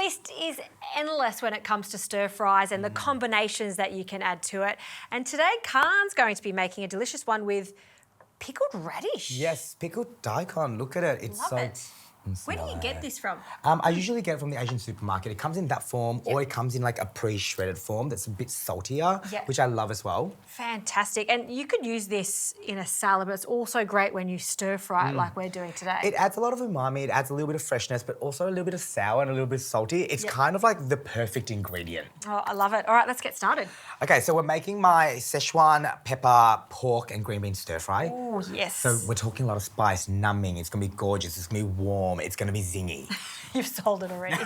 taste is endless when it comes to stir fries and the combinations that you can add to it. And today, Khan's going to be making a delicious one with pickled radish. Yes, pickled daikon. Look at it. It's Love so... it. Where do you get this from? I usually get it from the Asian supermarket. It comes in that form, or it comes in like a pre-shredded form that's a bit saltier, which I love as well. Fantastic. And you could use this in a salad, but it's also great when you stir fry it like we're doing today. It adds a lot of umami, it adds a little bit of freshness, but also a little bit of sour and a little bit salty. It's kind of like the perfect ingredient. Oh, I love it. All right, let's get started. Okay, so we're making my Szechuan pepper, pork and green bean stir fry. Oh, yes. So we're talking a lot of spice, numbing. It's gonna be gorgeous, it's gonna be warm, it's gonna be zingy. You've sold it already.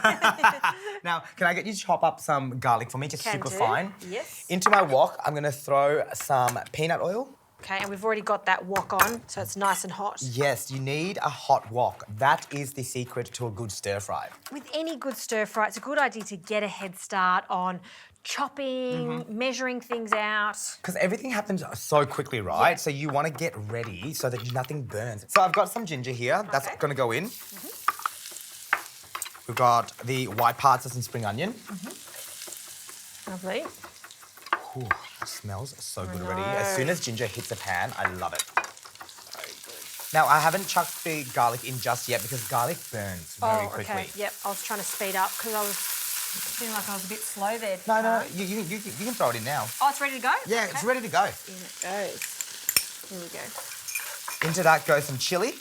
Now, can I get you to chop up some garlic for me, just super fine? Yes. Into my wok, I'm gonna throw some peanut oil. Okay, and we've already got that wok on, so it's nice and hot. Yes, you need a hot wok. That is the secret to a good stir fry. With any good stir fry, it's a good idea to get a head start on chopping, measuring things out. Because everything happens so quickly, right? So you want to get ready so that nothing burns. So I've got some ginger here. That's going to go in. We've got the white parts of some spring onion. Lovely. Ooh, it smells so good already. As soon as ginger hits the pan, I love it. Very good. Now, I haven't chucked the garlic in just yet because garlic burns very quickly. Okay. Yep, I was trying to speed up because I was feeling like I was a bit slow there. No, you can throw it in now. Oh, it's ready to go? Yeah, it's ready to go. In it goes. Here we go. Into that goes some chilli.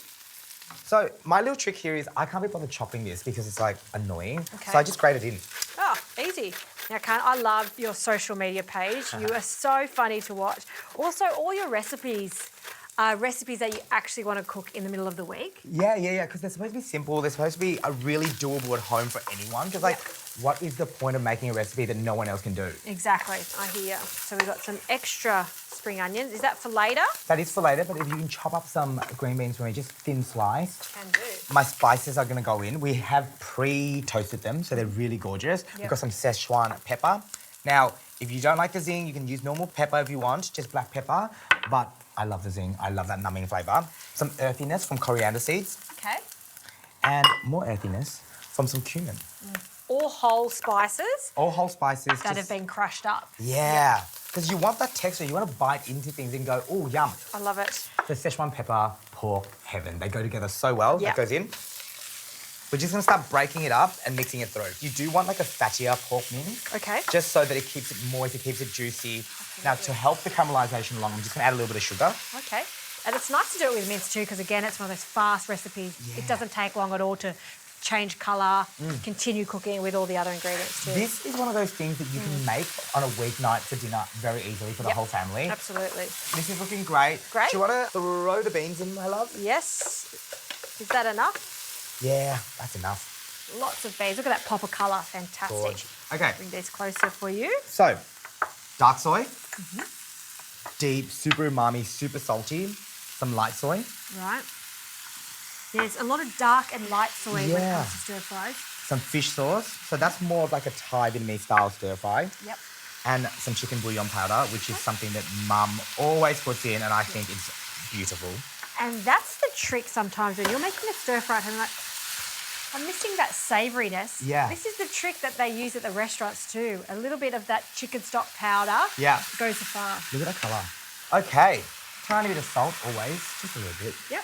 So my little trick here is I can't be bothered chopping this because it's like annoying. Okay. So I just grate it in. Oh, easy. Now, Khanh, I love your social media page. You are so funny to watch. Also, all your recipes are recipes that you actually want to cook in the middle of the week. Yeah, because they're supposed to be simple. They're supposed to be really doable at home for anyone. Because, like, what is the point of making a recipe that no one else can do? Exactly. I hear. So we've got some extra spring onions. Is that for later? That is for later, but if you can chop up some green beans for me, just thin slice. Can do. My spices are going to go in. We have pre-toasted them, so they're really gorgeous. We've got some Szechuan pepper. Now, if you don't like the zing, you can use normal pepper if you want, just black pepper. But I love the zing. I love that numbing flavour. Some earthiness from coriander seeds. Okay. And more earthiness from some cumin. All whole spices. All whole spices. That have been crushed up. Yeah. Because you want that texture. You want to bite into things and go, oh, yum. I love it. The Szechuan pepper, pork, heaven. They go together so well. Yeah. That goes in. We're just going to start breaking it up and mixing it through. You do want like a fattier pork mince. Okay. Just so that it keeps it moist, it keeps it juicy. Now, to help the caramelisation along, I'm just going to add a little bit of sugar. Okay. And it's nice to do it with mince too, because again, it's one of those fast recipes. Yeah. It doesn't take long at all to change colour, continue cooking with all the other ingredients too. This is one of those things that you can make on a weeknight for dinner very easily for the whole family. Absolutely. This is looking great. Great. Do you want to throw the beans in, my love? Yes. Is that enough? Yeah, that's enough. Lots of beans. Look at that pop of colour. Fantastic. Gorge. Okay. Bring these closer for you. So, dark soy, deep, super umami, super salty, some light soy. Right. There's a lot of dark and light soy when it Yeah. comes to stir fries. Some fish sauce. So that's more of like a Thai Vietnamese style stir fry. Yep. And some chicken bouillon powder, which is something that Mum always puts in, and I think it's beautiful. And that's the trick sometimes when you're making a stir fry at home, like, I'm missing that savouriness. Yeah. This is the trick that they use at the restaurants too. A little bit of that chicken stock powder goes far. Look at that colour. Okay. Tiny bit of salt always, just a little bit. Yep.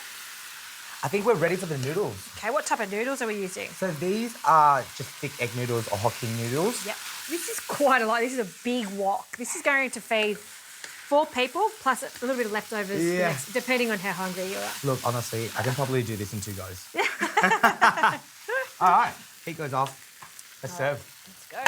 I think we're ready for the noodles. Okay, what type of noodles are we using? So these are just thick egg noodles or Hokkien noodles. Yep. This is quite a lot. This is a big wok. This is going to feed 4 people plus a little bit of leftovers, depending on how hungry you are. Look, honestly, I can probably do this in 2 goes. All right, heat goes off. Let's serve. Let's go.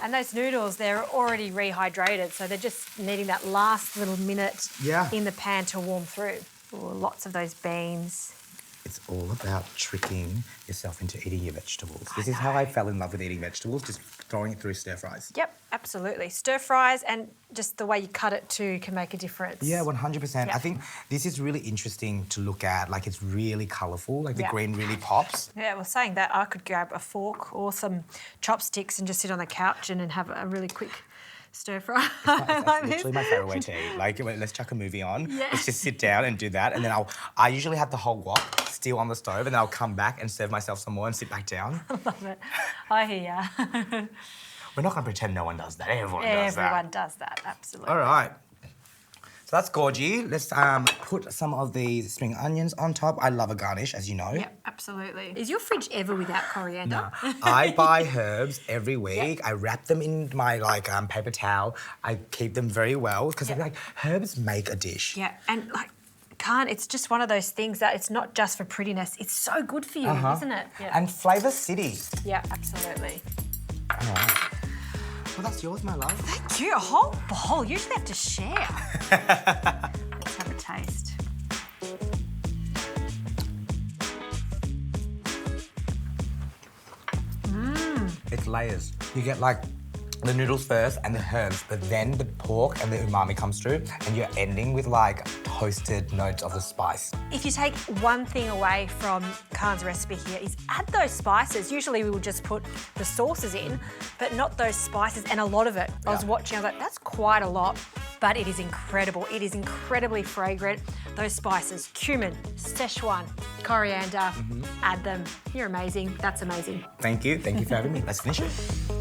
And those noodles, they're already rehydrated, so they're just needing that last little minute in the pan to warm through. Ooh, lots of those beans. It's all about tricking yourself into eating your vegetables. This is how I fell in love with eating vegetables, just throwing it through stir fries. Yep, absolutely. Stir fries and just the way you cut it too can make a difference. Yeah, 100%. Yep. I think this is really interesting to look at. Like, it's really colourful. Like, the green really pops. Yeah, well, saying that, I could grab a fork or some chopsticks and just sit on the couch and have a really quick stir fry. That's literally my favourite way to eat. Like, let's chuck a movie on. Let's just sit down and do that. And then I usually have the whole wok. still on the stove, and then I'll come back and serve myself some more and sit back down. I love it. I hear ya. We're not going to pretend no one does that. Everyone does that, absolutely. All right. So that's gorgy. Let's put some of these spring onions on top. I love a garnish, as you know. Yep, absolutely. Is your fridge ever without coriander? No. I buy herbs every week. Yep. I wrap them in my paper towel. I keep them very well because herbs make a dish. Yeah, and it's just one of those things that it's not just for prettiness. It's so good for you, isn't it? Yeah. And flavour city. Yeah, absolutely. All right. Well, that's yours, my love. Thank you. A whole bowl. You usually have to share. Let's have a taste. It's layers. You get the noodles first and the herbs, but then the pork and the umami comes through, and you're ending with toasted notes of the spice. If you take one thing away from Khan's recipe here is add those spices. Usually we will just put the sauces in, but not those spices, and a lot of it. I was watching, I was like, that's quite a lot, but it is incredible. It is incredibly fragrant. Those spices, cumin, Szechuan, coriander, add them. You're amazing. That's amazing. Thank you. Thank you for having me. Let's finish it.